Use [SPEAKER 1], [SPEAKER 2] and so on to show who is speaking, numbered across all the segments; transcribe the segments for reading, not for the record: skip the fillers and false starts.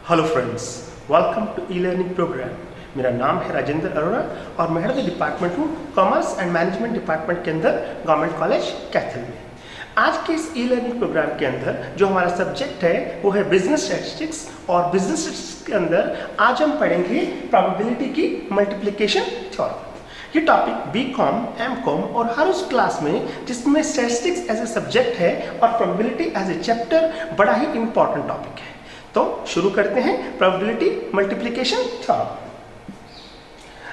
[SPEAKER 1] Hello friends, welcome to E learning programme. मेरा नाम है राजेंद्र अरोड़ा और मैं हेड ऑफ द डिपार्टमेंट हूँ कॉमर्स एंड मैनेजमेंट डिपार्टमेंट के अंदर गवर्नमेंट कॉलेज कैथल में। आज के इस ई लर्निंग प्रोग्राम के अंदर जो हमारा सब्जेक्ट है वो है बिजनेस स्टैटिस्टिक्स, और बिजनेस स्टैटिस्टिक्स के अंदर आज हम पढ़ेंगे प्रोबेबिलिटी की मल्टीप्लिकेशन थ्योरम। ये टॉपिक बीकॉम, एमकॉम और हर उस क्लास में जिसमें स्टैटिस्टिक्स एज ए सब्जेक्ट है और प्रोबेबिलिटी एज ए चैप्टर बड़ा ही इंपॉर्टेंट टॉपिक है। तो शुरू करते हैं प्रोबेबिलिटी मल्टीप्लिकेशन थ्योरम।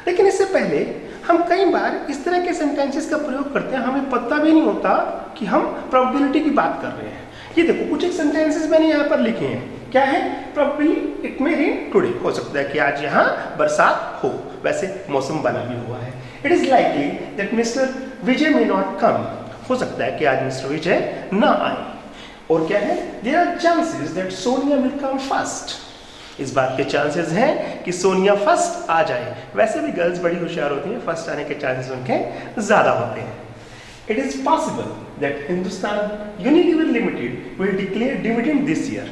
[SPEAKER 1] लेकिन इससे पहले हम कई बार इस तरह के सेंटेंसेस का प्रयोग करते हैं, हमें पता भी नहीं होता कि हम प्रोबेबिलिटी की बात कर रहे हैं। ये देखो, कुछ एक सेंटेंसेस मैंने यहाँ पर लिखे हैं। क्या है? Probably it may rain today, हो सकता है कि आज यहाँ बरसात हो, वैसे मौसम बना भी हुआ है। It is likely that mister Vijay may not come, हो सकता है कि आज मिस्टर विजय ना आए। और क्या है? There are chances that Sonia will come first, इस बात के चांसेस हैं कि सोनिया फर्स्ट आ जाए। वैसे भी गर्ल्स बड़ी होशियार होती हैं, फर्स्ट आने के चांसेस उनके ज़्यादा होते हैं। It is possible that Hindustan Unilever limited will declare dividend this year,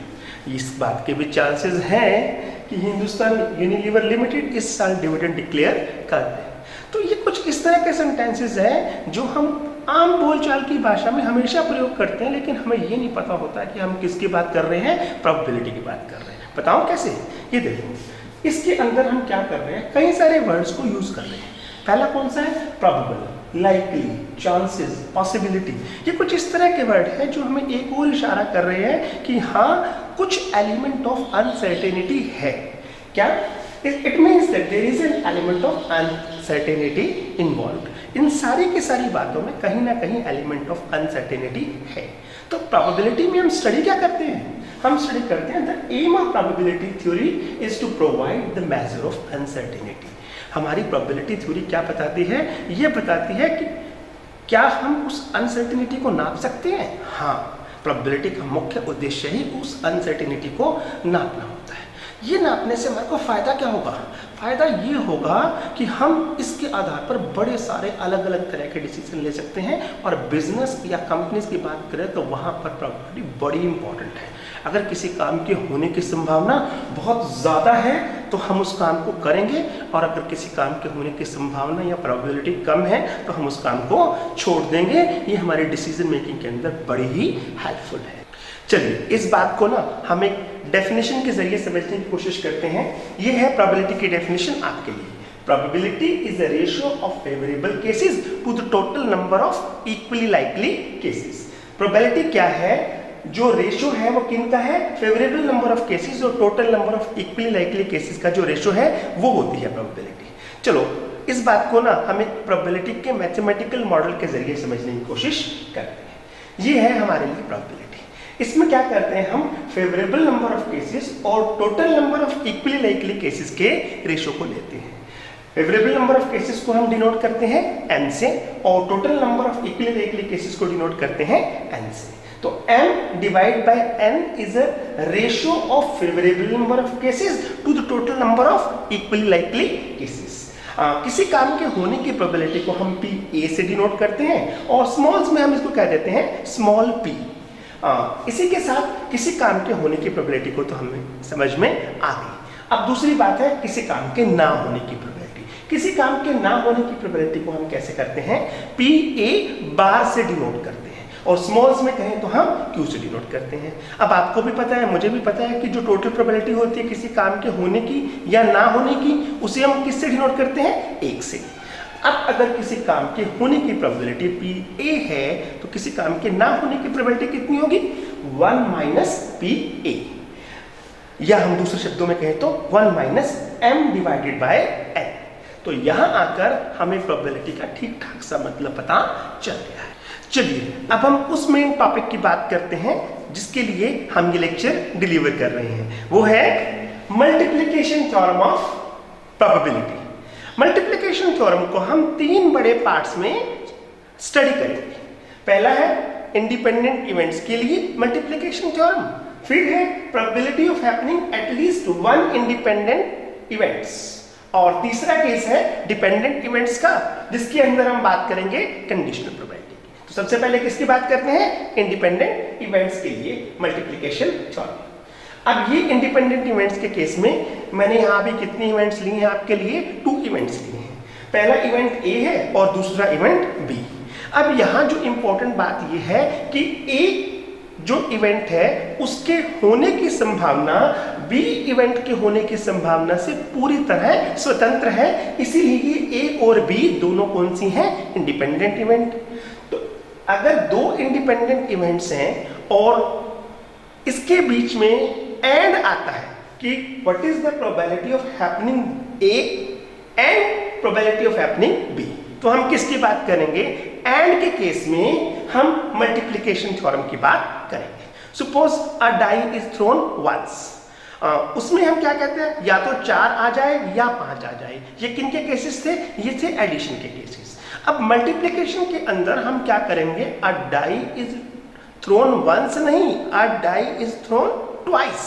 [SPEAKER 1] इस बात के भी चांसेस हैं कि हिंदुस्तान यूनिलीवर लिमिटेड इस साल डिविडेंड डिक्लेयर कर दे। तो ये कुछ इस तरह के सेंटेंसेस हैं जो हम आम बोलचाल की भाषा में हमेशा प्रयोग करते हैं, लेकिन हमें ये नहीं पता होता कि हम किसकी बात कर रहे हैं, प्रोबेबिलिटी की बात कर रहे हैं। बताओ कैसे? ये देखो, इसके अंदर हम क्या कर रहे हैं, कई सारे वर्ड्स को यूज कर रहे हैं। पहला कौन सा है? Probable, likely, chances, possibility. ये कुछ इस तरह के वर्ड हैं जो हमें एक और इशारा कर रहे हैं कि हाँ, कुछ एलिमेंट ऑफ अनसर्टेनिटी है। क्या? It means that there is an element of uncertainty involved. इन सारी की सारी बातों में कहीं ना कहीं एलिमेंट ऑफ अनसर्टेनिटी है। तो प्रोबेबिलिटी में हम स्टडी क्या करते हैं? हम स्टडी करते हैं the aim of probability theory is to provide the measure of uncertainty. हमारी प्रोबेबिलिटी थ्योरी क्या बताती है? ये बताती है कि क्या हम उस अनसर्टेनिटी को नाप सकते हैं। हाँ, प्रोबेबिलिटी का मुख्य उद्देश्य ही उस अनसर्टेनिटी को नापना होता है। ये नापने से हमारे को फ़ायदा क्या होगा? फ़ायदा ये होगा कि हम इसके आधार पर बड़े सारे अलग अलग तरह के डिसीजन ले सकते हैं, और बिजनेस या कंपनीज की बात करें तो वहाँ पर प्रोबेबिलिटी बड़ी इंपॉर्टेंट है। अगर किसी काम के होने की संभावना बहुत ज़्यादा है तो हम उस काम को करेंगे, और अगर किसी काम के होने की संभावना या प्रोबेबिलिटी कम है तो हम उस काम को छोड़ देंगे। ये हमारे डिसीजन मेकिंग के अंदर बड़ी ही हेल्पफुल है। चलिए, इस बात को ना हम एक डेफिनेशन के जरिए समझने की कोशिश करते हैं। ये है प्रोबेबिलिटी की डेफिनेशन आपके लिए। Probability is a ratio of favourable cases to the total number of equally likely cases. Probability क्या है? जो रेशियो है वो किनका है? फेवरेबल नंबर ऑफ केसेस और total number of equally likely cases का जो रेशियो है वो होती है प्रोबेबिलिटी। चलो, इस बात को ना हम एक प्रोबेबिलिटी के मैथमेटिकल मॉडल के जरिए समझने की कोशिश करते हैं। ये है हमारे लिए प्रोबेबिलिटी। इसमें क्या करते हैं? हम फेवरेबल नंबर ऑफ केसेस और total number of equally likely cases के रेशियो को लेते हैं। फेवरेबल नंबर ऑफ केसेस को हम डिनोट करते हैं n से, और total number of equally likely cases को डिनोट करते हैं n से। तो m divide by n is a ratio of favourable number of cases to the total number of equally likely cases. किसी काम के होने की प्रोबेबिलिटी को हम p a से डिनोट करते हैं, और स्मॉल्स में हम इसको कह देते हैं स्मॉल p। इसी के साथ किसी काम के होने की प्रोबेबिलिटी को तो हमें समझ में आ गई। अब दूसरी बात है किसी काम के ना होने की प्रोबेबिलिटी। किसी काम के ना होने की प्रोबेबिलिटी को हम कैसे करते हैं? पी ए बार से डिनोट करते हैं, और स्मॉल्स में कहें तो हम क्यू से डिनोट करते हैं। अब आपको भी पता है, मुझे भी पता है कि जो टोटल प्रोबेबिलिटी होती है किसी काम के होने की या ना होने की, उसे हम किससे डिनोट करते हैं? 1 से। अब अगर किसी काम के होने की प्रोबेबिलिटी पी ए है तो किसी काम के ना होने की प्रोबेबिलिटी कितनी होगी? 1 माइनस पी ए, या हम दूसरे शब्दों में कहें तो 1 minus m divided by n। तो यहां आकर हमें प्रोबेबिलिटी का ठीक ठाक सा मतलब पता चल गया है। चलिए, अब हम उस मेन टॉपिक की बात करते हैं जिसके लिए हम ये लेक्चर डिलीवर कर रहे हैं। वो है multiplication theorem of probability. Multiplication theorem को हम 3 बड़े पार्ट्स में स्टडी करेंगे। पहला है इंडिपेंडेंट इवेंट्स के लिए मल्टीप्लिकेशन थ्योरम, फिर है probability of happening at least 1 independent events, और तीसरा केस है डिपेंडेंट इवेंट्स का, जिसके अंदर हम बात करेंगे कंडीशनल प्रोबेबिलिटी की। तो सबसे पहले किसकी बात करते हैं? इंडिपेंडेंट इवेंट्स के लिए मल्टीप्लिकेशन थ्योरम। अब ये इंडिपेंडेंट इवेंट्स के केस में मैंने यहाँ भी कितने इवेंट्स लिए हैं आपके लिए? 2 इवेंट्स लिए हैं। पहला इवेंट ए है और दूसरा इवेंट बी। अब यहाँ जो इंपॉर्टेंट बात ये है कि ए जो इवेंट है उसके होने की संभावना बी इवेंट के होने की संभावना से पूरी तरह स्वतंत्र है, इसीलिए ए और बी दोनों कौन सी हैं? Independent event. तो अगर 2 इंडिपेंडेंट इवेंट्स हैं और इसके बीच में एंड आता है कि what is the probability of happening A and probability of happening B, तो हम किसकी बात करेंगे? एंड के केस में हम मल्टीप्लिकेशन थ्योरम की बात करेंगे। Suppose a die is thrown once, उसमें हम क्या कहते हैं? या तो 4 आ जाए या 5 आ जाए। ये किन के केसेस थे? ये थे एडिशन के केसेस। अब मल्टीप्लिकेशन के अंदर हम क्या करेंगे? अ डाई इज थ्रोन वंस नहीं, अ डाई इज थ्रोन ट्वाइस।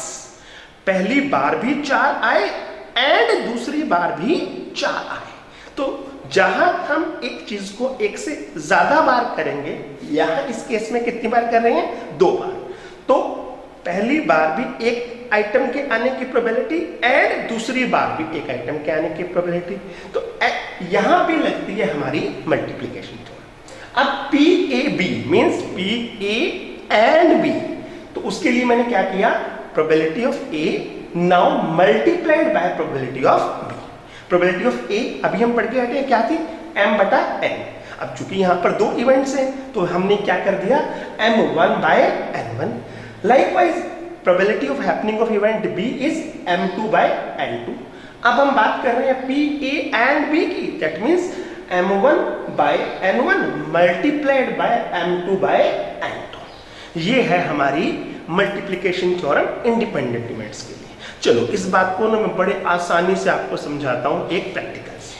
[SPEAKER 1] पहली बार भी 4 आए एंड दूसरी बार भी 4 आए। तो जहां हम एक चीज को एक से ज्यादा बार करेंगे, यहां इस केस में कितनी बार कर रहे हैं? 2 बार। तो पहली बार भी एक आइटम के आने की प्रोबेबिलिटी एंड दूसरी बार भी एक आइटम के आने की प्रोबेबिलिटी, तो यहां पे लगती है हमारी मल्टीप्लिकेशन थ्योरम। अब P A B means P A and B, तो उसके लिए मैंने क्या किया? Probability of A now multiplied by probability of B. Probability of A अभी हम पढ़ के हटे क्या थी? m/n। अब चूंकि यहां पर 2 इवेंट्स हैं तो हमने क्या कर दिया? m1/n1। Likewise probability of happening of event b is m2/n2। अब हम बात कर रहे हैं पी ए एंड बी की, that means m1/n1 multiplied by m2/n2। ये है हमारी मल्टीप्लिकेशन थ्योरम इंडिपेंडेंट इवेंट्स के लिए। चलो इस बात को ना मैं बड़े आसानी से आपको समझाता हूं एक प्रैक्टिकल से।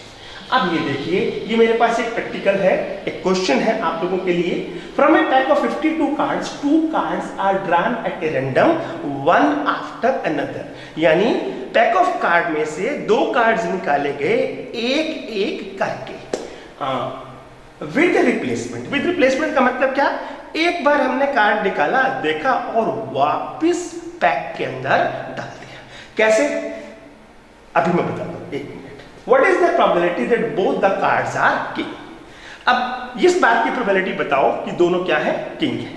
[SPEAKER 1] अब ये देखिए, ये मेरे पास एक प्रैक्टिकल है, एक क्वेश्चन है आप लोगों के लिए। From a pack of 52 cards 2 cards are drawn at a random one after another. यानी पैक ऑफ कार्ड में से 2 कार्ड्स निकाले गए एक एक करके, विद रिप्लेसमेंट। विद रिप्लेसमेंट का मतलब क्या? एक बार हमने कार्ड निकाला, देखा और वापिस पैक के अंदर डाल दिया। कैसे? अभी मैं बताता हूं, 1 minute. What is the probability that both the cards are king? अब इस बात की प्रोबेबिलिटी बताओ कि दोनों क्या है? किंग है।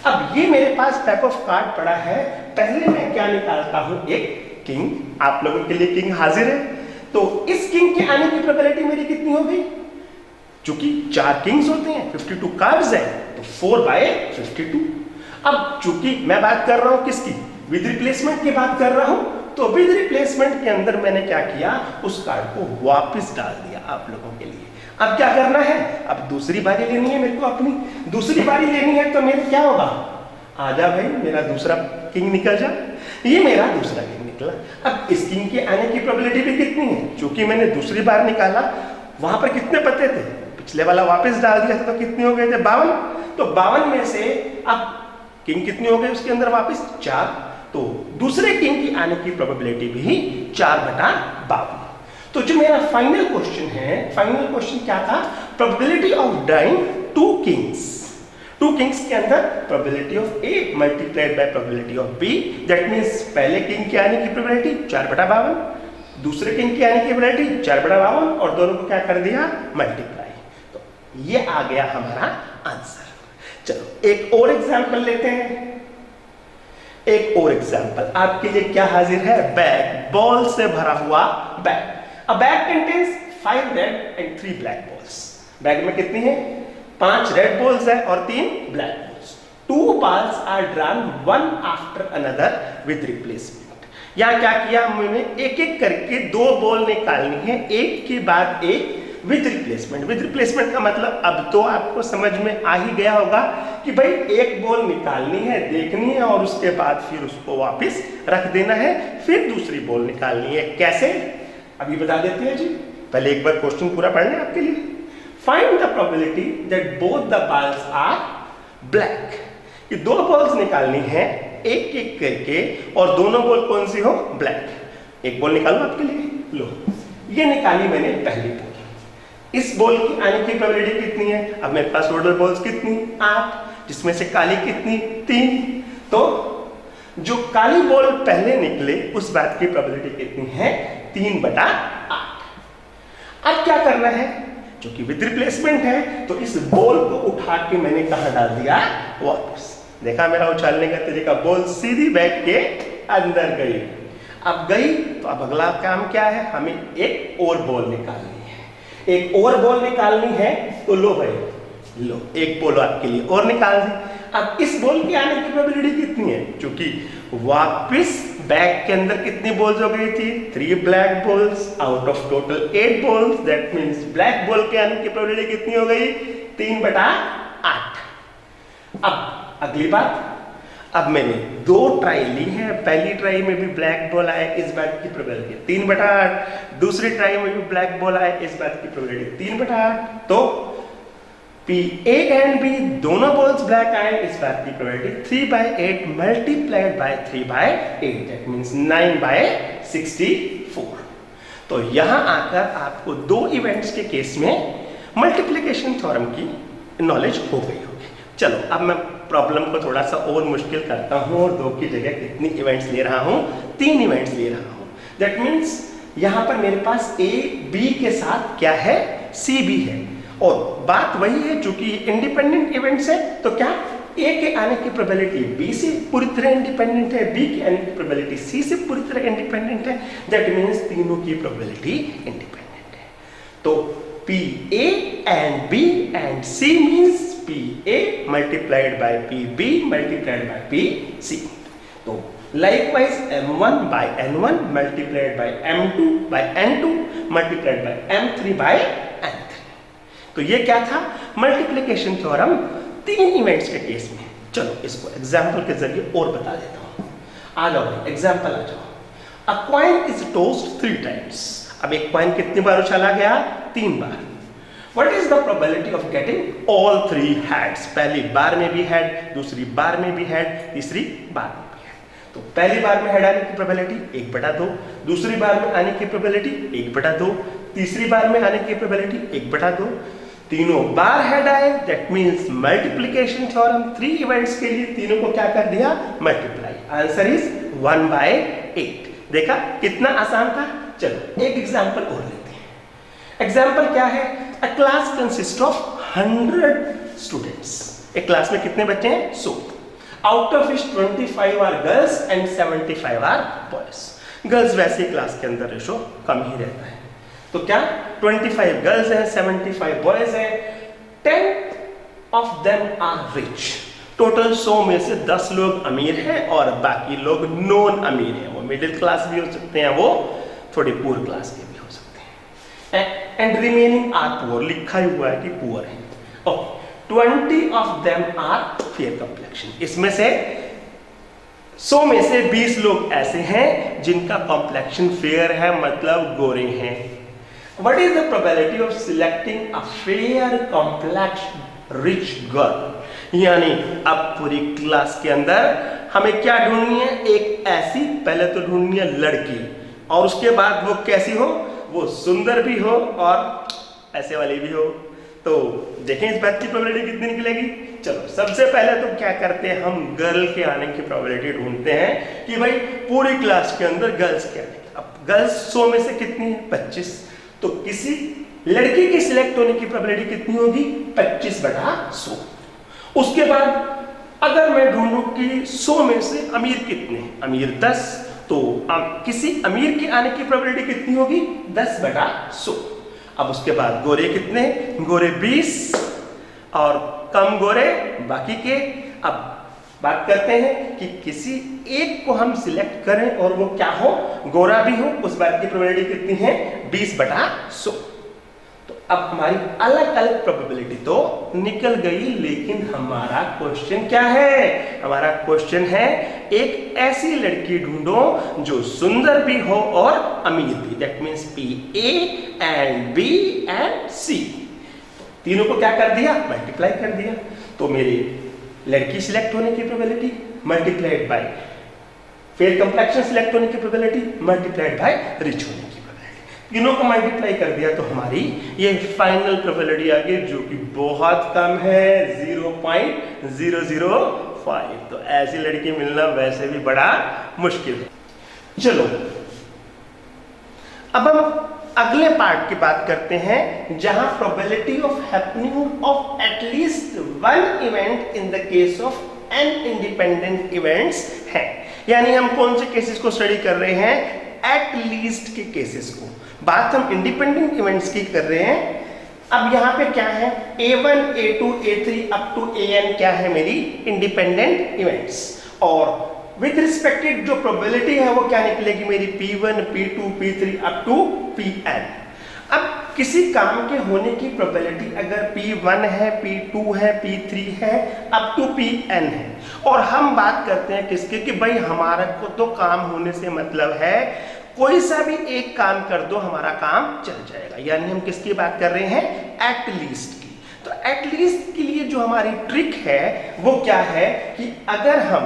[SPEAKER 1] अब ये मेरे पास पैक ऑफ कार्ड पड़ा है, पहले मैं क्या निकालता हूं? एक किंग। आप लोगों के लिए किंग हाजिर है, तो इस किंग के आने की प्रोबेबिलिटी मेरी कितनी हो गई? चूंकि 4 किंग्स होते हैं, 52 कार्ड्स है, तो 4/52। अब चूंकि मैं बात कर रहा हूं किसकी? विद रिप्लेसमेंट की बात कर रहा हूं, तो विद रिप्लेसमेंट के अंदर मैंने क्या किया? उस कार्ड को वापस डाल दिया आप लोगों के लिए। अब क्या करना है? अब दूसरी बारी लेनी है मेरे को, अपनी दूसरी बारी लेनी है, तो मेरे क्या होगा? आजा भाई, मेरा दूसरा किंग निकल जा। ये मेरा दूसरा किंग निकला। अब इस किंग के आने की प्रोबेबिलिटी भी कितनी है? क्योंकि मैंने दूसरी बार निकाला, वहां पर कितने पते थे? पिछले वाला वापस डाल दिया था, तो कितने हो गए थे? 52। तो 52 में से अब किंग कितनी हो गई उसके अंदर वापस? 4। तो दूसरे किंग की आने की प्रोबेबिलिटी भी 4/52। तो जो मेरा फाइनल क्वेश्चन है, फाइनल क्वेश्चन क्या था? Probability of drawing 2 kings. 2 kings के अंदर probability of A multiplied by probability of B, that means पहले किंग के आने की प्रोबेबिलिटी 4/52, दूसरे किंग के आने की प्रोबेबिलिटी 4/52, और दोनों को क्या कर दिया? मल्टीप्लाई। तो ये आ गया हमारा आंसर। चलो एक और एग्जांपल लेते हैं। एक और एग्जांपल आपके लिए क्या हाजिर है? बैग, बॉल से भरा हुआ bag. A bag contains 5 red and 3 black balls. Bag में कितनी है? 5 रेड बॉल्स है और 3 black balls. 2 balls are drawn one after another with replacement. यहां क्या किया हमने? एक एक करके 2 बॉल निकालनी है, एक के बाद एक विद रिप्लेसमेंट। विद रिप्लेसमेंट का मतलब अब तो आपको समझ में आ ही गया होगा कि भाई एक बॉल निकालनी है, देखनी है, और उसके बाद फिर उसको वापस रख देना है, फिर दूसरी बॉल निकालनी है। कैसे? अभी बता देते हैं जी। पहले एक बार क्वेश्चन पूरा पढ़ लें आपके लिए। Find the probability that both the balls are black. ये 2 बॉल्स निकालनी है एक एक करके, और दोनों बॉल कौन सी हो? ब्लैक। एक बॉल निकालो आपके लिए, लो ये निकाली मैंने पहली बॉल। इस बॉल की आने की प्रोबेबिलिटी कितनी है? अब मेरे पास टोटल बॉल्स कितनी? 8, जिसमें से काली कितनी? 3। तो जो काली बॉल पहले निकले उस बात की प्रोबेबिलिटी कितनी है? 3/8। अब क्या करना है, क्योंकि विद रिप्लेसमेंट है तो इस बॉल को उठा के मैंने कहाँ डाल दिया? वापस। देखा मेरा उछालने का तरीका, बॉल सीधी बैग के अंदर गई। अब गई तो अब अगला काम क्या है, हमें एक और बॉल निकालनी है। एक और बॉल निकालनी है तो लो भाई, लो एक बॉल आपके लिए और निकाल दी। अब इस बॉल के आने की प्रोबेबिलिटी कितनी है? क्योंकि वापस बैग के अंदर कितनी बॉल्स हो गई थी? 3 black balls out of total 8 balls. That means black ball के आने की प्रोबेबिलिटी कितनी हो गई? 3/8। अब अगली बात, अब मैंने 2 ट्राई ली है। पहली ट्राई में भी ब्लैक बॉल आए, इस बात की प्रोबेबिलिटी 3/8। दूसरी ट्राई में भी ब्लैक बॉल आए, इस बात की प्रोबेबिलिटी 3/8। तो P A एंड B दोनों बॉल्स ब्लैक आए, इस बात की probability 3/8 multiplied by 3/8, that means 9/64। तो यहां आकर आपको 2 इवेंट्स के केस में मल्टीप्लिकेशन थ्योरम की नॉलेज हो गई होगी। चलो अब मैं प्रॉब्लम को थोड़ा सा और मुश्किल करता हूं और 2 की जगह कितनी इवेंट्स ले रहा हूं? 3 इवेंट्स ले रहा हूं। दैट मीन्स यहां पर मेरे पास A B के साथ क्या है? C B है। और बात वही है, चूंकि इंडिपेंडेंट इवेंट्स है तो क्या A के आने की प्रोबेबिलिटी B से पूरी तरह इंडिपेंडेंट है, B के आने की प्रोबेबिलिटी C से पूरी तरह इंडिपेंडेंट है। दैट मीन्स तीनों की प्रोबेबिलिटी इंडिपेंडेंट है। तो P A and B and C means P A multiplied by P B multiplied by P C. तो likewise M1 by N1 multiplied by M2 by N2 multiplied by M3 by N3। तो ये क्या था? Multiplication theorem 3 events के case में। चलो इसको example के जरिए और बता देता हूं। आ जाओ एग्जाम्पल आ जाओ। अ कॉइन इज टॉस्ड 3 टाइम्स। अब एक कॉइन कितनी बार उछाला गया? 3 बार। What is the probability of getting all 3 heads? पहली बार में भी हेड, दूसरी बार में भी हेड, तीसरी बार में भी हेड। तो पहली बार में हेड आने की प्रोबेबिलिटी 1/2, दूसरी बार में आने की प्रोबेबिलिटी 1/2, तीसरी बार में आने की प्रोबेबिलिटी 1/2। तीनों बार हेड आए, that means multiplication theorem 3 events के लिए तीनों को क्या कर दिया? मल्टीप्लाई। Answer is 1/8। देखा कितना आसान था। चलो एक एग्जाम्पल और लेते हैं। एग्जाम्पल क्या है? A class consists of 100 students. एक क्लास में कितने बच्चे हैं? 100। Out of which 25 are girls and 75 are boys. Girls वैसे ही क्लास के अंदर रेशो कम ही रहता है। तो क्या 25 गर्ल्स हैं, 75 बॉयज हैं। 10 of them are rich. Total 100 में से 10 लोग अमीर हैं और बाकी लोग नॉन अमीर हैं। वो मिडिल क्लास भी हो सकते हैं, वो थोड़ी पुअर क्लास के भी हो सकते हैं। एंड रिमेनिंग आर पुअर, लिखा ही हुआ है कि पुअर है। Okay, 20 of them are fair complexion. इसमें से 100 में से 20 लोग ऐसे हैं जिनका कॉम्प्लेक्शन फेयर है, मतलब गोरे हैं। What is the probability of selecting a fair complexion rich girl? यानी अब पूरी क्लास के अंदर हमें क्या ढूंढनी है? एक ऐसी, पहले तो ढूंढनी है लड़की, और उसके बाद वो कैसी हो? वो सुंदर भी हो और ऐसे वाली भी हो। तो देखें इस बात की प्रोबेबिलिटी कितनी निकलेगी। चलो सबसे पहले तो क्या करते हैं, हम गर्ल के आने की प्रोबेबिलिटी ढूंढते हैं कि भाई पूरी क्लास के अंदर गर्ल्स के आने की। अब गर्ल्स 100 में से कितनी है? 25। तो किसी लड़की के सिलेक्ट होने की प्रोबेबिलिटी कितनी होगी? 25/100। उसके बाद अगर मैं ढूंढूं कि 100 में से अमीर कितने? अमीर 10। तो अब किसी अमीर के आने की प्रोबेबिलिटी कितनी होगी? 10/100। अब उसके बाद गोरे कितने? गोरे 20 और कम गोरे बाकी के। अब बात करते हैं कि किसी एक को हम सिलेक्ट करें और वो क्या हो? गोरा भी हो। उस बात की प्रोबेबिलिटी कितनी है? 20/100। तो अब हमारी अलग अलग प्रोबेबिलिटी तो निकल गई, लेकिन हमारा क्वेश्चन क्या है? हमारा क्वेश्चन है एक ऐसी लड़की ढूंढो जो सुंदर भी हो और अमीर भी। That means P A and B and C। तीनों को क्या कर दिया? मल्टीप्लाई कर दिया। तो मेरी लड़की सिलेक्ट होने की probability multiplied by fair complexion select होने की प्रोबेबिलिटी मल्टीप्लाइड बाय रिच होने की प्रोबेबिलिटी। तीनों को मल्टीप्लाई कर दिया तो हमारी ये फाइनल प्रोबेबिलिटी आ गई, जो कि बहुत कम है, 0.005। 5। तो ऐसी लड़की मिलना वैसे भी बड़ा मुश्किल है। चलो अब हम अगले पार्ट की बात करते हैं, जहां probability of happening of at least one event in the case of an independent events है। यानी हम कौन से केसेस को स्टडी कर रहे हैं? एट लीस्ट के केसेस को। बात हम इंडिपेंडेंट इवेंट्स की कर रहे हैं। अब यहाँ पे क्या है? A1, A2, A3 up to AN क्या है? मेरी इंडिपेंडेंट इवेंट्स। और विद रिस्पेक्टेड जो प्रोबेबिलिटी है वो क्या निकलेगी मेरी? P1, P2, P3 up to Pn। अब किसी काम के होने की प्रोबेबिलिटी अगर P1 है, P2 है, P3 है, अप टू Pn है, और हम बात करते हैं किसके कि भाई हमारा को तो काम होने से मतलब है कोई सा भी एक काम कर दो हमारा काम चल जाएगा। यानी हम किसकी बात कर रहे हैं? एट लीस्ट की। तो एट लीस्ट के लिए जो हमारी ट्रिक है वो क्या है कि अगर हम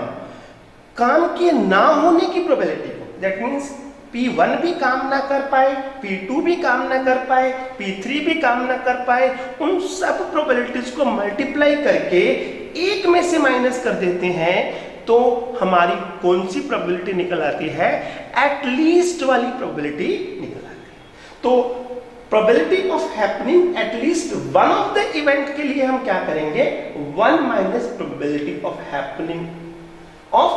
[SPEAKER 1] काम के ना होने की प्रोबेबिलिटी को, दैट मीन्स P1 भी काम ना कर पाए, P2 भी काम ना कर पाए, P3 भी काम ना कर पाए, उन सब प्रोबेबिलिटीज को मल्टीप्लाई करके एक में से माइनस कर देते हैं, तो हमारी कौन सी प्रोबेबिलिटी निकल आती है? एट लीस्ट वाली प्रोबेबिलिटी निकल आती है। तो probability of happening at least one of the event के लिए हम क्या करेंगे? 1 minus probability of happening of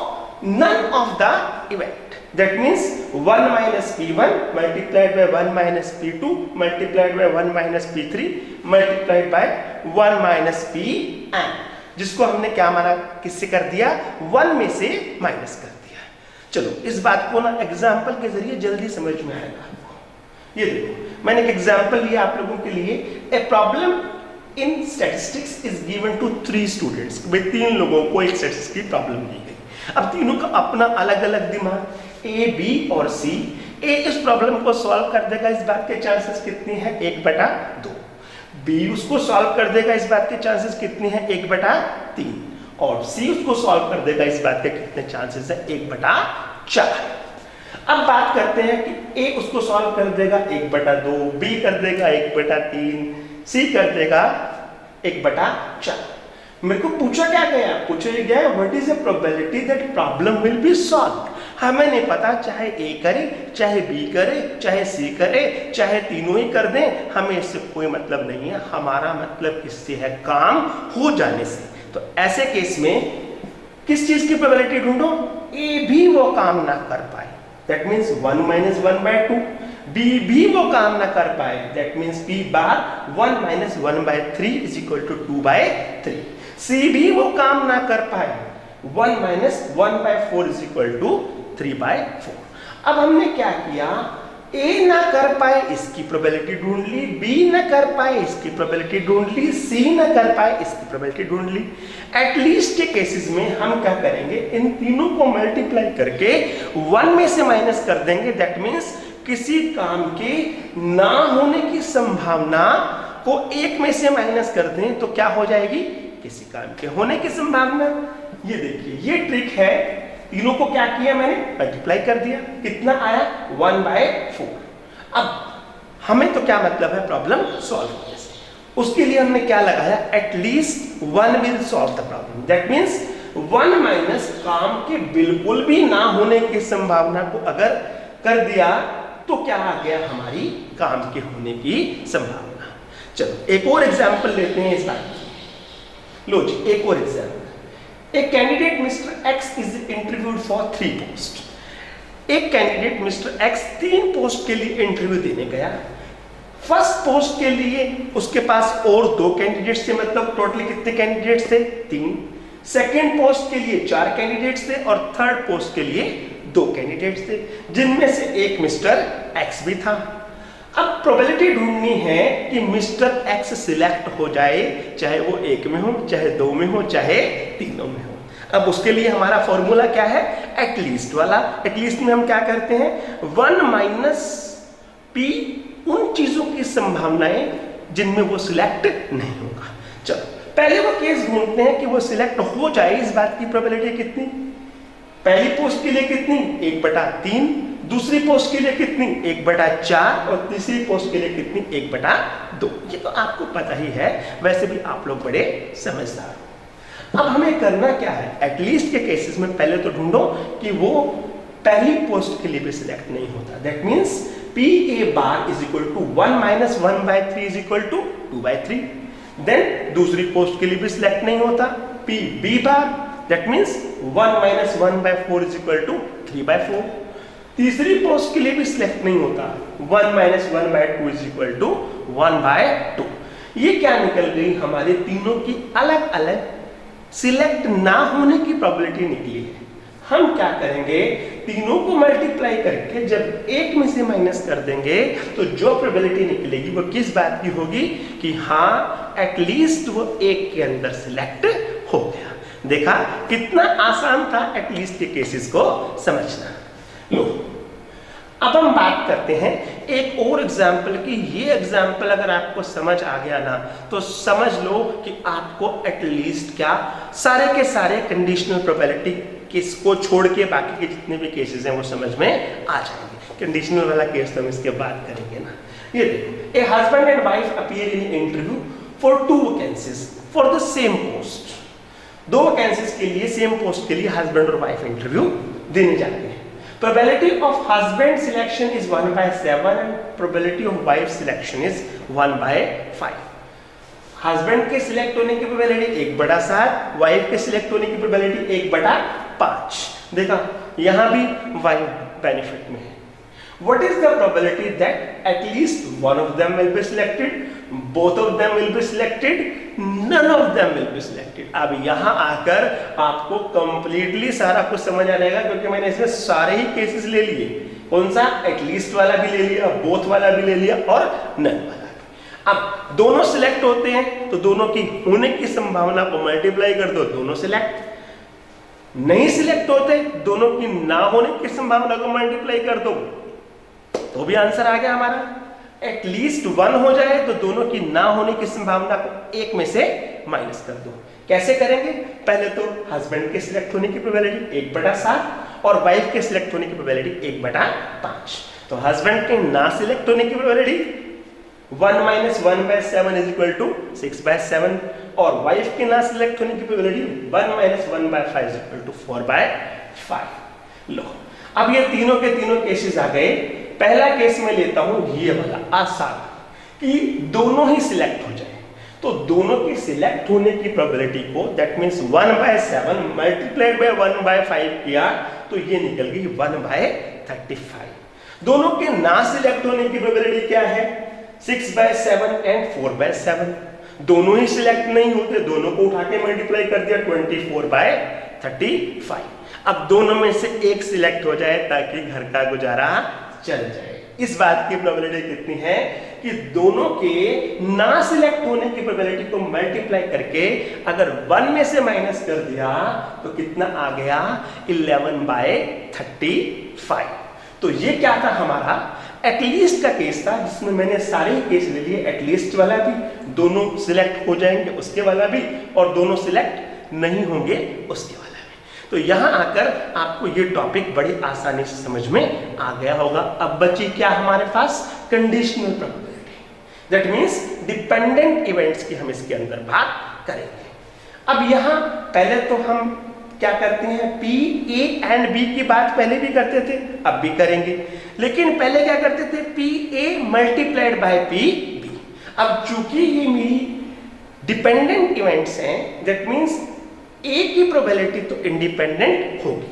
[SPEAKER 1] none of the event. That means 1 minus P1 multiplied by 1 minus P2 multiplied by 1 minus P3 multiplied by 1 minus Pn, जिसको हमने क्या माना? किससे कर दिया? 1 में से माइनस कर दिया। चलो इस बात को ना एग्जाम्पल के जरिए जल्दी समझ में आएगा आपको। ये देखो मैंने एक एग्जाम्पल लिया आप लोगों के लिए। A problem in statistics is given to 3 students. भाई 3 लोगों को एक स्टैटिस्टिक्स की प्रॉब्लम दी गई। अब तीनों का अपना अलग अलग दिमाग, A, B और C। A इस प्रॉब्लम को सॉल्व कर देगा, इस बात के चांसेस कितनी है? 1/2। B उसको सॉल्व कर देगा, इस बात के चांसेस कितनी है? 1/3। और C उसको सॉल्व कर देगा, इस बात के कितने चांसेस है? 1/4। अब बात करते हैं कि A उसको सॉल्व कर देगा 1/2, B कर देगा 1/3, C कर देगा 1/4। मेरे को पूछा क्या गया? पूछा गया what is the probability that problem will be solve. हमें नहीं पता, चाहे A करे, चाहे B करे, चाहे C करे, चाहे तीनों ही कर दें, हमें इससे कोई मतलब नहीं है। हमारा मतलब किससे है? काम हो जाने से। तो ऐसे केस में किस चीज की प्रोबेबिलिटी ढूंढो? A भी वो काम ना कर पाए, दैट मीन्स 1 minus 1/2। B भी वो काम ना कर पाए, that means P bar 1 minus 1/3 is equal to 2/3। C भी वो काम ना कर पाए, 1 minus 1/4 is equal to 3/4। अब हमने क्या किया? A ना कर पाए इसकी प्रोबेबिलिटी ढूंढ ली, B ना कर पाए इसकी प्रोबेबिलिटी ढूंढ ली, C ना कर पाए इसकी प्रोबेबिलिटी ढूंढ ली। एटलीस्ट के केसेस में हम क्या करेंगे? इन तीनों को मल्टीप्लाई करके 1 में से माइनस कर देंगे। दैट मीन्स किसी काम के ना होने की संभावना को 1 में से माइनस कर दें तो क्या हो जाएगी? किसी काम के होने की संभावना। ये देखिए ये ट्रिक है। तीनों को क्या किया मैंने? मल्टीप्लाई कर दिया। कितना आया? 1/4। अब हमें तो क्या मतलब है प्रॉब्लम सॉल्व होने से? उसके लिए हमने क्या लगाया? At least 1 will solve the problem. That means 1 minus काम के बिल्कुल भी ना होने की संभावना को अगर कर दिया तो क्या आ गया? हमारी काम के होने की संभावना। चलो एक और एग्जाम्पल लेते हैं इस बात की। लो जी एक और एग्जाम्पल। एक candidate mister x is interviewed for 3 post. एक कैंडिडेट मिस्टर एक्स 3 पोस्ट के लिए इंटरव्यू देने गया। फर्स्ट पोस्ट के लिए उसके पास और 2 कैंडिडेट्स थे, मतलब टोटली कितने कैंडिडेट्स थे? 3। सेकेंड पोस्ट के लिए 4 कैंडिडेट्स थे और थर्ड पोस्ट के लिए 2 कैंडिडेट्स थे, जिनमें से एक मिस्टर एक्स भी था। अब प्रोबेबिलिटी ढूंढनी है कि मिस्टर एक्स सिलेक्ट हो जाए, चाहे वो 1 में हो, चाहे 2 में हो, चाहे तीनों में हो। अब उसके लिए हमारा फॉर्मूला क्या है? एटलीस्ट वाला। एटलीस्ट में हम क्या करते हैं? 1 माइनस P उन चीजों की संभावनाएं जिनमें वो सिलेक्ट नहीं होगा। चलो पहले वो केस ढूंढते हैं कि वो सिलेक्ट हो जाए, इस बात की प्रोबेबिलिटी कितनी? पहली पोस्ट के लिए कितनी? 1/3। दूसरी पोस्ट के लिए कितनी? 1/4। और तीसरी पोस्ट के लिए कितनी? 1/2। ये तो आपको पता ही है, वैसे भी आप लोग बड़े समझदार हो। अब हमें करना क्या है, एटलीस्ट के केसेस में पहले तो ढूंढो कि वो पहली पोस्ट के लिए भी सिलेक्ट नहीं होता। That means P A bar is equal to 1 minus 1/3 is equal to 2/3। Then दूसरी पोस्ट के लिए भी सिलेक्ट नहीं होता P B bar, that means 1 minus 1/4 is equal to 3/4। तीसरी पोस्ट के लिए भी सिलेक्ट नहीं होता 1 माइनस 1/2 इज इक्वल टू 1/2। ये क्या निकल गई, हमारे तीनों की अलग अलग सिलेक्ट ना होने की प्रोबेबिलिटी निकली है। हम क्या करेंगे, तीनों को मल्टीप्लाई करके जब एक में से माइनस कर देंगे तो जो प्रोबेबिलिटी निकलेगी वो किस बात की होगी कि हाँ एटलीस्ट वो एक के अंदर सिलेक्ट हो गया। देखा कितना आसान था एटलीस्ट के केसेस को समझना। लो अब हम बात करते हैं एक और एग्जाम्पल की। ये एग्जाम्पल अगर आपको समझ आ गया ना तो समझ लो कि आपको एटलीस्ट क्या सारे के सारे कंडीशनल प्रोबेबिलिटी किसको छोड़ के बाकी के जितने भी केसेस हैं वो समझ में आ जाएंगे। कंडीशनल वाला केस तो हम इसके बात करेंगे ना। ये देखो, a husband and wife appear in interview for 2 vacancies for the same post. 2 vacancies के लिए सेम पोस्ट के लिए हस्बैंड और वाइफ इंटरव्यू देने जाते हैं। Probability of husband selection is 1/7 and probability of wife selection is 1/5। Husband के select होने की प्रोबेबिलिटी 1/7, वाइफ के सिलेक्ट होने की प्रोबेबिलिटी 1/5। देखा यहां भी वाइफ बेनिफिट में है। What is the probability that at least one of them will be selected, both of them will be selected, none of them will be selected? अब यहाँ आकर आपको completely सारा कुछ समझ आ जाएगा क्योंकि मैंने इसमें सारे ही केसेस ले लिए। कौन सा, एटलीस्ट वाला भी ले लिया, बोथ वाला भी ले लिया और नन वाला भी। अब दोनों सिलेक्ट होते हैं तो दोनों की होने की संभावना को मल्टीप्लाई कर दो, दोनों सिलेक्ट। नहीं सिलेक्ट होते, दोनों की ना होने की संभावना को मल्टीप्लाई कर दो तो भी आंसर आ गया हमारा। एटलीस्ट 1 हो जाए तो दोनों की ना होने की संभावना को 1 में से माइनस कर दो। कैसे करेंगे, पहले तो हस्बैंड के सिलेक्ट होने की प्रोबेबिलिटी 1/7 और वाइफ के सिलेक्ट होने की प्रोबेबिलिटी 1/5। तो हस्बैंड के ना सिलेक्ट होने की probability 1 minus 1/7 is equal to 6/7 और वाइफ के ना सिलेक्ट होने की probability 1 minus 1/5 is equal to 4/5। लो अब ये तीनों के तीनों केसेस आ गए। पहला केस में लेता हूं ये वाला आसान कि दोनों ही सिलेक्ट हो जाए। तो दोनों की सिलेक्ट होने की प्रोबेबिलिटी को दैट मींस 1/7 मल्टीप्लाइड बाय 1/5 किया तो ये निकल गई 1/35। दोनों के ना सिलेक्ट होने की प्रोबेबिलिटी क्या है, 6/7 एंड 4/7। दोनों ही सिलेक्ट नहीं होते, दोनों को उठा के मल्टीप्लाई कर दिया 24/35। अब दोनों में से एक सिलेक्ट हो जाए ताकि घर का गुजारा चल जाए। इस बात की प्रोबेबिलिटी कितनी है कि दोनों के ना सिलेक्ट होने की प्रोबेबिलिटी को मल्टीप्लाई करके अगर 1 में से माइनस कर दिया तो कितना आ गया 11/35। तो ये क्या था हमारा एटलीस्ट का केस था जिसमें मैंने सारे ही केस ले लिए। एटलीस्ट वाला भी, दोनों सिलेक्ट हो जाएंगे उसके वाला भी और दोनों सिलेक्ट नहीं होंगे उसके वाला। तो यहां आकर आपको ये टॉपिक बड़ी आसानी से समझ में आ गया होगा। अब बची क्या हमारे पास, conditional probability. That means dependent events की हम इसके अंदर बात करेंगे। अब यहां पहले तो हम क्या करते हैं, पी ए एंड बी की बात पहले भी करते थे, अब भी करेंगे। लेकिन पहले क्या करते थे, P A multiplied by P B. अब चूंकि ये मेरी डिपेंडेंट इवेंट्स हैं दैट मींस ए की प्रोबेबिलिटी तो इंडिपेंडेंट होगी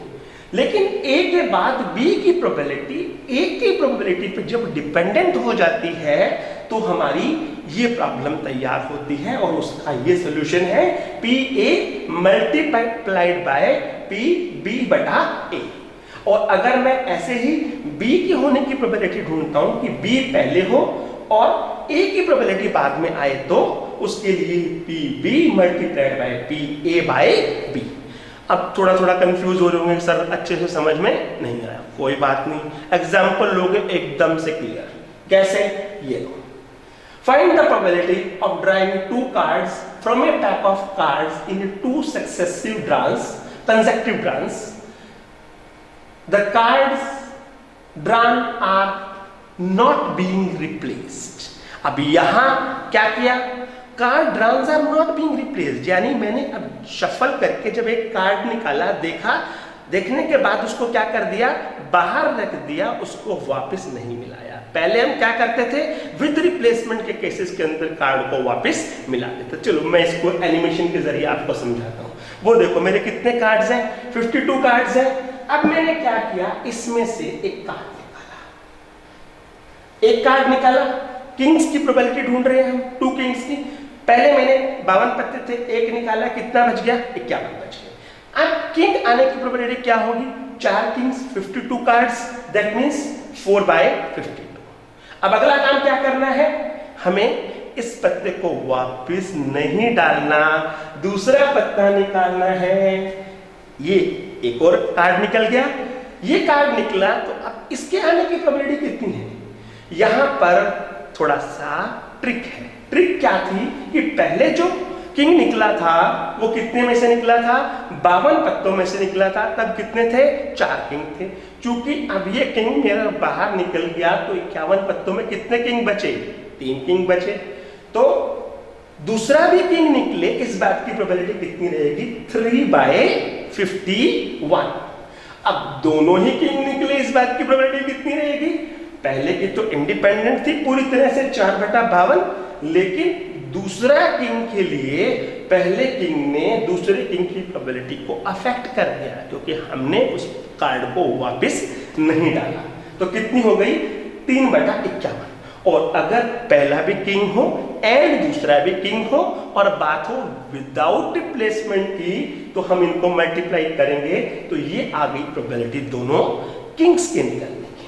[SPEAKER 1] लेकिन ए के बाद बी की प्रोबेबिलिटी ए की प्रोबेबिलिटी पे जब डिपेंडेंट हो जाती है तो हमारी ये प्रॉब्लम तैयार होती है और उसका ये सॉल्यूशन है P A multiplied by P B बटा ए। और अगर मैं ऐसे ही बी की होने की प्रोबेबिलिटी ढूंढता हूं कि बी पहले हो और ए की प्रोबेबिलिटी बाद में आए तो उसके लिए P B multiplied by P A by B. अब थोड़ा थोड़ा कंफ्यूज हो रहे होंगे सर अच्छे से समझ में नहीं आया, कोई बात नहीं, एग्जांपल लोगे एकदम से क्लियर। कैसे, ये लो, find the probability of drawing 2 cards from a pack of cards in 2 successive draws, consecutive draws. The cards drawn are not being replaced. अब यहां क्या किया, card draws are not being replaced, यानी मैंने अब शफल करके जब एक कार्ड निकाला, देखने के बाद उसको क्या कर दिया, बाहर रख दिया, उसको वापस नहीं मिलाया। पहले हम क्या करते थे, विद रिप्लेसमेंट के केसेस के अंदर कार्ड को वापस मिला देते। चलो मैं इसको एनिमेशन के जरिए आपको समझाता हूँ। वो देखो मेरे कितने कार्ड्स हैं, 52 कार्ड्स हैं। अब मैंने क्या किया, इसमें से एक कार्ड निकाला, किंग्स की प्रोबेबिलिटी ढूंढ रहे हैं हम, 2 किंग्स की। पहले मैंने 52 पत्ते थे, एक निकाला, कितना बच गया, 51 बच गया। अब किंग आने की प्रोबेबिलिटी क्या होगी, 4 किंग्स, 52 कार्ड्स, दैट मींस 4/52। अब अगला काम क्या करना है, हमें इस पत्ते को वापस नहीं डालना, दूसरा पत्ता निकालना है। ये एक और कार्ड निकल गया, ये कार्ड निकला, तो अब इसके आने की प्रोबेबिलिटी कितनी है। यहां पर थोड़ा सा ट्रिक है। ट्रिक क्या थी कि पहले जो किंग निकला था वो कितने में से निकला था, 52 पत्तों में से निकला था। तब कितने थे, 4 किंग थे। क्योंकि अब ये किंग मेरा बाहर निकल गया, तो 51 पत्तों में कितने किंग बचे, 3 किंग बचे। तो दूसरा भी किंग निकले, इस बात की प्रोबेबिलिटी कितनी रहेगी, 3/51। अब दोनों ही किंग निकले, इस बात की प्रोबेबिलिटी कितनी रहेगी, पहले की तो इंडिपेंडेंट थी पूरी तरह से 4/52, लेकिन दूसरा किंग के लिए पहले किंग ने दूसरे किंग की प्रोबेबिलिटी को अफेक्ट कर दिया, क्योंकि हमने उस कार्ड को वापस नहीं डाला। तो कितनी हो गई, 3/51। और अगर पहला भी किंग हो एंड दूसरा भी किंग हो और बात हो विदाउट रिप्लेसमेंट की, तो हम इनको मल्टीप्लाई करेंगे, तो ये आ गई प्रोबेबिलिटी दोनों किंग्स के निकलने की।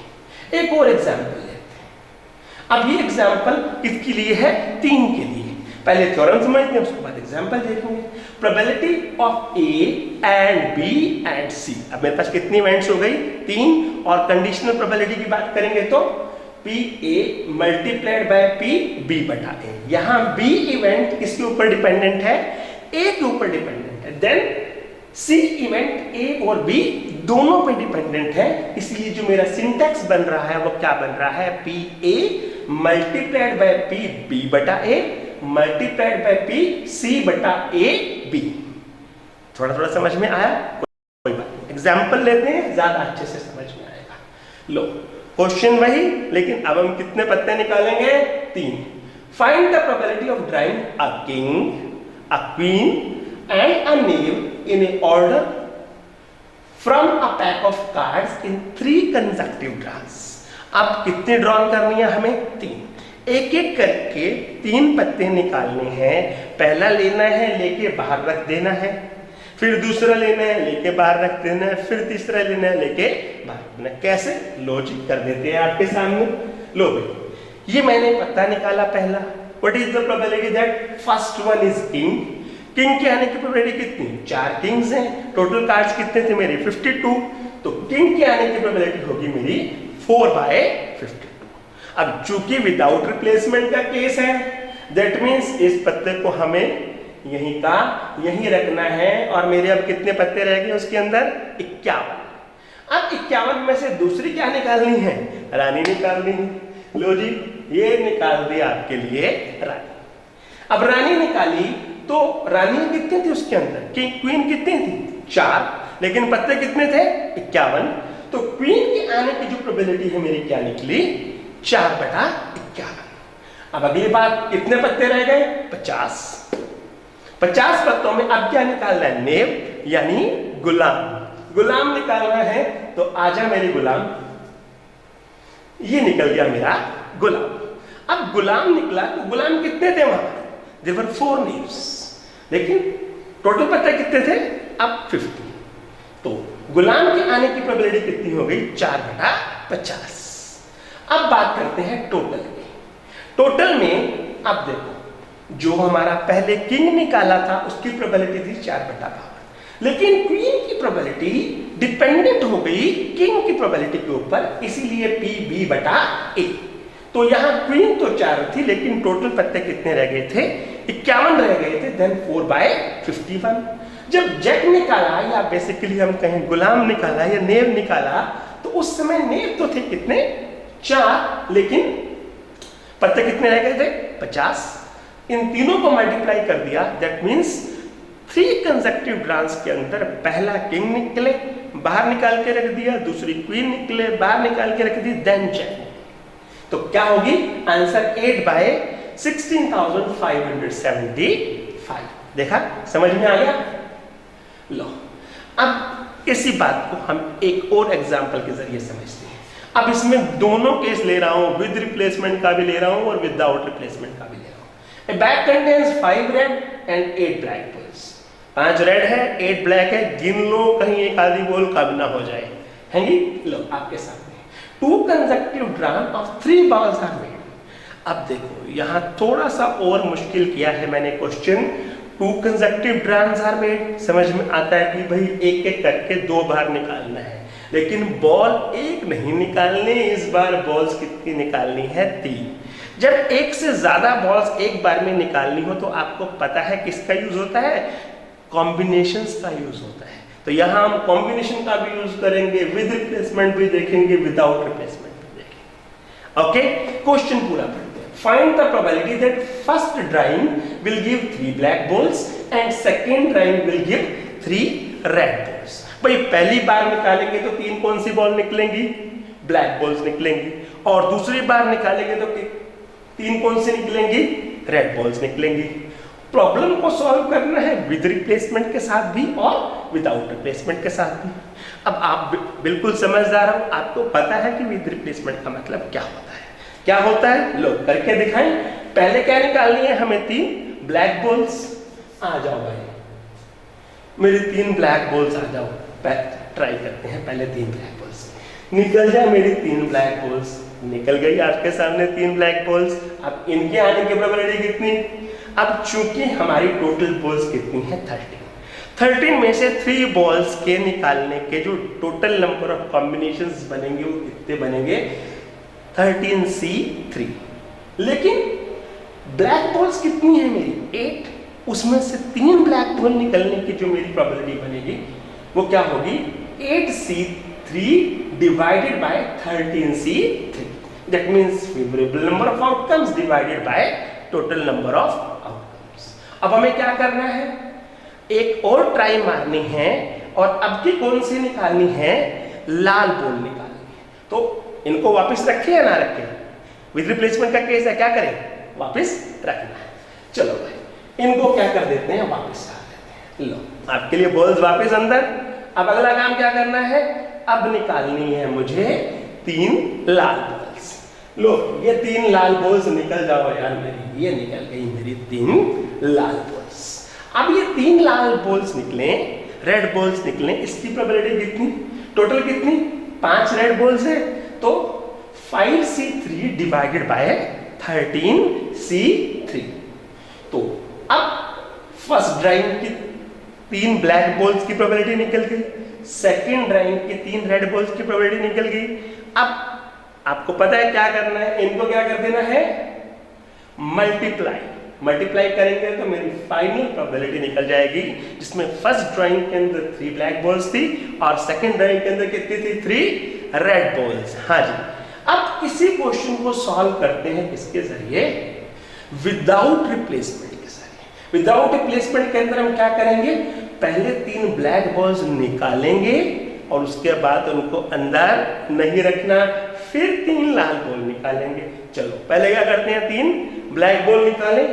[SPEAKER 1] एक और एग्जाम्पल लेते हैं। अब ये एग्जाम्पल किसके लिए है, 3 के लिए। पहले थ्योरम समझते हैं, उसके बाद एग्जाम्पल देखेंगे। Probability of A and B and C. अब मेरे पास कितनी इवेंट्स हो गई, 3। और कंडीशनल प्रोबेबिलिटी की बात करेंगे तो P A multiplied by P B बटा ए। यहां बी इवेंट किसके ऊपर डिपेंडेंट है, ए के ऊपर डिपेंडेंट है। देन सी इवेंट ए और बी दोनों पे डिपेंडेंट है। इसलिए जो मेरा सिंटैक्स बन रहा है वो क्या बन रहा है, P A multiplied by P B बटा A multiplied by P C बटा ए बी। थोड़ा समझ में आया, कोई बात नहीं। एग्जाम्पल लेते हैं, ज्यादा अच्छे से समझ में आएगा। लो क्वेश्चन वही, लेकिन अब हम कितने पत्ते निकालेंगे, 3। Find the probability of drawing a king, a queen and a name in a order from a pack of cards in 3 consecutive draws. अब कितने ड्रॉ करनी है हमें, 3। एक एक करके 3 पत्ते निकालने हैं। पहला लेना है, लेके बाहर रख देना है, फिर दूसरा लेना है, लेके बाहर रख देना है, फिर तीसरा लेना है, लेके बाहर रखना है। कैसे, लॉजिक कर देते हैं आपके सामने। लो भाई, ये मैंने पत्ता निकाला पहला। What is the probability that first one is king. King के आने की प्रोबेबिलिटी कितनी, 4 किंग्स हैं। टोटल कार्ड्स कितने थे मेरे, 52। तो किंग के आने की प्रोबेबिलिटी होगी मेरी 4/52। अब चूंकि विदाउट रिप्लेसमेंट का केस है, दैट मीन्स इस पत्ते को हमें यहीं का यहीं रखना है। और मेरे अब कितने पत्ते रह गए उसके अंदर, 51। अब 51 में से दूसरी क्या निकालनी है, रानी निकालनी है। लो जी, ये निकाल दिया आपके लिए रानी। अब रानी निकाली तो रानी कितने थे उसके अंदर, क्वीन कितनी थी, 4, लेकिन पत्ते कितने थे, 51। तो क्वीन के आने की जो प्रोबेबिलिटी है मेरी क्या निकली, 4/51। अब अगली बात, कितने पत्ते रह गए, 50। 50 पत्तों में अब क्या निकालना है, नेम यानी गुलाम। गुलाम निकालना है, तो आजा मेरी गुलाम। ये निकल गया मेरा गुलाम। अब गुलाम निकला तो गुलाम कितने थे वहां, देयर वर 4 नेम्स, लेकिन टोटल पत्ते कितने थे, अब 50। तो गुलाम के आने की प्रोबेबिलिटी कितनी हो गई, 4/50। अब बात करते हैं टोटल की। टोटल में अब देखो, जो हमारा पहले किंग निकाला था उसकी प्रोबेबिलिटी थी 4/52, लेकिन क्वीन की प्रोबेबिलिटी डिपेंडेंट हो गई किंग की प्रोबेबिलिटी के ऊपर, इसीलिए पी बी बटा ए। तो यहां क्वीन तो 4 थी, लेकिन टोटल पत्ते कितने रह गए थे, 51 रह गए थे। देन 4/51। जब जैक निकाला, या बेसिकली हम कहें गुलाम निकाला या नेव निकाला, तो उस समय नेव तो थे कितने, 4, लेकिन पत्ते कितने रह गए थे, 50। इन तीनों को मल्टीप्लाई कर दिया, दैट मीन्स 3 कंसेक्टिव ड्रांस के अंदर पहला किंग निकले, बाहर निकाल के रख दिया, दूसरी क्वीन निकले, बाहर निकाल के रख दी, देन जैक। तो क्या होगी आंसर 8/16,575। देखा, समझ में आ गया? लो, अब इसी बात को हम एक और एग्जांपल के जरिए समझते हैं। अब इसमें दोनों केस ले रहा हूं, विद रिप्लेसमेंट का भी ले रहा हूं और विदाउट रिप्लेसमेंट का भी ले रहा हूं। A bag contains 5 red and 8 black balls। 5 red है, 8 ब्लैक है, गिन लो कहीं एक आधी बॉल कम ना हो जाए, हैंगी? लो आपके सामने 2 consecutive drawn of 3 balls are made। अब देखो यहाँ थोड़ा सा और मुश्किल किया है मैंने question. 2 consecutive draws are made, समझ में आता है कि भाई एक एक करके 2 बार निकालना है, लेकिन बॉल एक नहीं निकालनी, इस बार बॉल्स कितनी निकालनी है? 3। जब एक से ज्यादा बॉल्स एक बार में निकालनी हो तो आपको पता है किसका यूज होता है? कॉम्बिनेशंस का यूज होता है। तो यहाँ हम कॉम्बिनेशन का भी यूज करेंगे, विद रिप्लेसमेंट भी देखेंगे, विदाउट रिप्लेसमेंट भी देखेंगे। ओके, क्वेश्चन पूरा पढ़ते हैं। Find the probability that first drawing will give 3 black balls and second drawing will give 3 red balls. भाई पहली बार निकालेंगे तो 3 कौन सी बॉल निकलेंगी? ब्लैक बॉल्स निकलेंगी, और दूसरी बार निकालेंगे तो 3 कौन सी निकलेंगी? रेड बॉल्स निकलेंगी। प्रॉब्लम को सॉल्व करना है विद रिप्लेसमेंट के साथ भी और विदाउट रिप्लेसमेंट के साथ भी। अब आप बिल्कुल समझदार हो, आपको पता है कि विद रिप्लेसमेंट का मतलब क्या होता है। क्या होता है लो करके दिखाएं। पहले क्या निकालनी है हमें? 3 ब्लैक बॉल्स। आ जाओ भाई, मेरी 3 ब्लैक बॉल्स आ जाओ, ट्राई करते हैं। पहले 3 ब्लैक बॉल्स निकल जाए, मेरी 3 ब्लैक बॉल्स निकल गई आपके सामने 3 ब्लैक बॉल्स। अब इनके आने की प्रोबेबिलिटी कितनी? अब चूंकि हमारी टोटल बॉल्स कितनी है? 13 में से 3 बॉल्स के निकालने के जो टोटल नंबर ऑफ कॉम्बिनेशंस बनेंगे वो कितने बनेंगे? 13C3। लेकिन ब्लैक बॉल्स कितनी है मेरी? 8। उसमें से 3 ब्लैक बॉल निकलने की जो मेरी प्रोबेबिलिटी बनेगी वो क्या होगी? 8C3 divided by 13C3। That means favorable number of outcomes divided by total number of outcomes। अब हमें क्या करना है? एक और ट्राई मारनी है, और अब की कौन सी निकालनी है? लाल बॉल निकालनी है। तो इनको वापस रखें या ना रखें? विद रिप्लेसमेंट का केस है, क्या करें? वापस रखना है। चलो भाई इनको क्या कर देते हैं? वापस डाल देते हैं। लो आपके लिए बॉल्स वापस अंदर। अब अगला काम क्या करना है? अब निकालनी है मुझे 3 लाल बॉल्स। लो ये 3 लाल बॉल्स निकल जाओ यार मेरी, ये निकल गई मेरी 3 लाल बॉल्स। अब ये 3 लाल बॉल्स निकले, रेड बॉल्स निकले, इसकी प्रोबेबिलिटी कितनी? टोटल कितनी? 5 रेड बॉल्स है, तो 5C3 डिवाइडेड बाय 13C3। तो अब फर्स्ट ड्राइंग की 3 ब्लैक बॉल्स की प्रोबेबिलिटी निकल गई, सेकेंड ड्राइंग की 3 रेड बॉल्स की प्रोबेबिलिटी निकल गई। अब आपको पता है क्या करना है? इनको क्या कर देना है? मल्टीप्लाई करेंगे तो मेरी फाइनल प्रोबेबिलिटी निकल जाएगी, जिसमें फर्स्ट ड्राइंग के अंदर 3 ब्लैक बॉल्स थी और सेकेंड ड्राइंग के अंदर कितनी थी? 3 रेड बॉल्स। हाँ जी। अब इसी क्वेश्चन को सॉल्व करते हैं किसके जरिए? विदाउट रिप्लेसमेंट के जरिए। विदाउट रिप्लेसमेंट के अंदर हम क्या करेंगे? पहले 3 ब्लैक बॉल्स निकालेंगे और उसके बाद उनको अंदर नहीं रखना, फिर 3 लाल बॉल निकालेंगे। चलो पहले क्या करते हैं? 3 ब्लैक बॉल निकालें।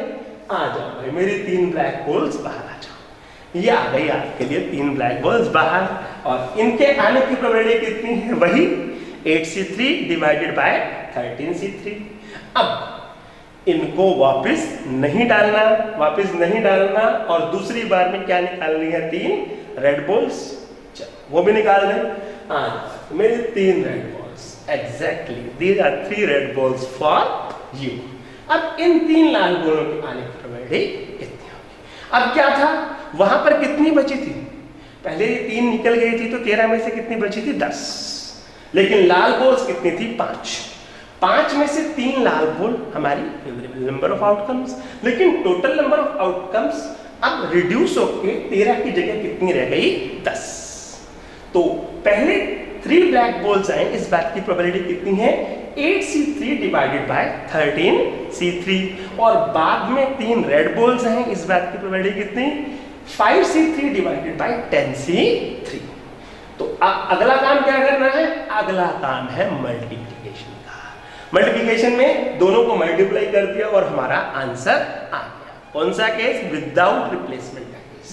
[SPEAKER 1] आ जाओ भाई मेरी 3 ब्लैक बॉल्स बाहर आ जाओ। ये आ गई आपके लिए 3 ब्लैक बॉल्स बाहर, और इनके आने की प्रोबेबिलिटी कितनी है? वही 8C3 डिवाइडेड बाय 13C3। अब इनको वापस नहीं डालना, और दूसरी बार में क्या निकालनी है? 3 रेड बॉल्स। चलो वो भी निकाल दें। मेरी 3 red balls, exactly these are 3 red balls for you. अब इन 3 लाल बॉलों के आने की प्रोबेबिलिटी कितनी होगी? अब क्या था? वहां पर कितनी बची थी? पहले 3 निकल गई थी, तो 13 में से कितनी बची थी? 10। लेकिन लाल बॉल्स कितनी थी? 5 में से 3 लाल बॉल हमारी फेवरेबल नंबर ऑफ आउटकम्स। लेकिन टोटल नंबर ऑफ आउटकम्स अब रिड्यूस होकर 13 की जगह कितनी रह गई? 10। तो पहले 3 ब्लैक बॉल्स आए, इस बात की प्रोबेबिलिटी कितनी है? 8C3 डिवाइडेड बाय 13C3 और बाद में 3 रेड बॉल्स हैं, इस बात की प्रोबेबिलिटी कितनी 5C3 डिवाइडेड बाय 10C3। तो अगला काम क्या करना है, अगला काम है मल्टीप्लिकेशन का। मल्टीप्लिकेशन में दोनों को मल्टीप्लाई कर दिया और हमारा आंसर आ गया। कौन सा केस, विदाउट रिप्लेसमेंट का केस।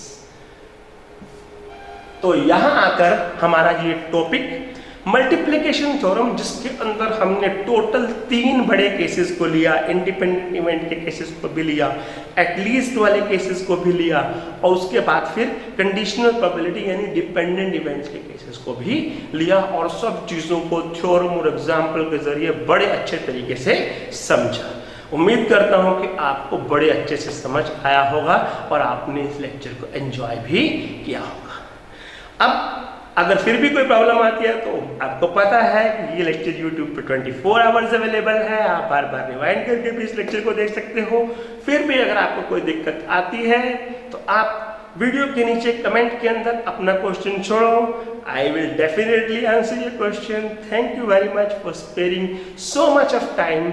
[SPEAKER 1] तो यहां आकर हमारा ये टॉपिक मल्टीप्लिकेशन थ्योरम, जिसके अंदर हमने टोटल 3 बड़े केसेस को लिया, इंडिपेंडेंट इवेंट के केसेस को भी लिया, एटलीस्ट वाले केसेस को भी लिया और उसके बाद फिर कंडीशनल प्रोबेबिलिटी यानी डिपेंडेंट इवेंट्स के केसेस को भी लिया और सब चीज़ों को थ्योरम और एग्जाम्पल के जरिए बड़े अच्छे तरीके से समझा। उम्मीद करता हूं कि आपको बड़े अच्छे से समझ आया होगा और आपने इस लेक्चर को एंजॉय भी किया होगा। अब अगर फिर भी कोई प्रॉब्लम आती है तो आपको पता है कि ये लेक्चर YouTube पे 24 आवर्स अवेलेबल है, आप बार बार रिवाइंड करके भी इस लेक्चर को देख सकते हो। फिर भी अगर आपको कोई दिक्कत आती है तो आप वीडियो के नीचे कमेंट के अंदर अपना क्वेश्चन छोड़ो, I will definitely answer your question. Thank you very much for sparing so much of time